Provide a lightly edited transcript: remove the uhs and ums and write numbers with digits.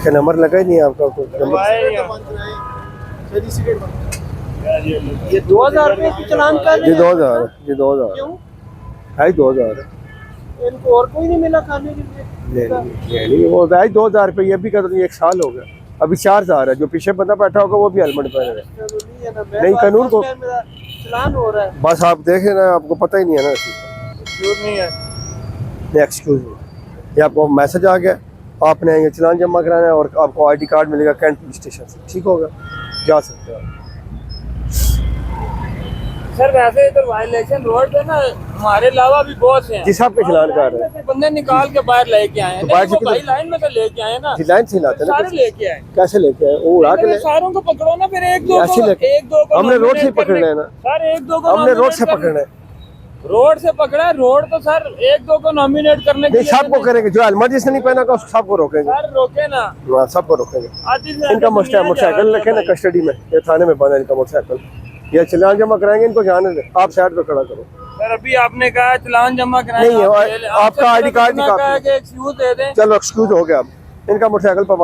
इसका नंबर लगा ही नहीं है आपका नंबर। ये 2000 रुपए की चालान कर रहे जी हैं 2000 जी 2000 क्यों? है 2000 इनको और कोई नहीं मिला खाने के लिए? नहीं वो है 2000 रुपये ये भी कर 1 साल हो गया अभी 4000 है जो पीछे बंदा बैठा होगा वो भी हेलमेट पहने है नहीं कानून को चालान हो रहा है बस आप देखें ना आपको पता ही नहीं है ना एक्सक्यूज नहीं है एक्सक्यूज ये आपको मैसेज आ गया आपने ये चालान जमा कराना है और आपको आईडी कार्ड मिलेगा कैंट पुलिस स्टेशन से ठीक होगा जा सकते हो सर वैसे इधर वायलेशन रोड पे ना हमारे अलावा भी बहुत हैं जिस आप पे चलान कर रहे हैं बंदे निकाल के बाहर लेके आए हैं तो बाहर से भाई लाइन में तो लेके आए ना लाइन से लाते हैं ना सारे लेके आए कैसे लेके आए वो उड़ा के ले सारों को पकड़ो ना फिर एक दो ऐसे लेके को हमने रोड से पकड़ना है ना सर एक दो को हमने रोड से पकड़ना है रोड से पकड़ा रोड तो सर एक दो को नॉमिनेट करने के नहीं सबको करेंगे जो हेलमेट जिसने नहीं पहना होगा सबको रोकेंगे सर रोके ना हाँ सबको रोकेंगे आधी से इनका मोटरसाइकिल रखे ना कस्टडी में ये थाने में बंद है इनका मोटरसाइकिल ये चालान जमा कराएंगे इनको जाने दे आप साइड पे खड़ा करो सर अभी आपने कहा चालान जमा कराएं नहीं है आपका आईडी कार्ड निकाल एक्सक्यूज दे दें चलो एक्सक्यूज हो गया इनका मोटरसाइकिल पर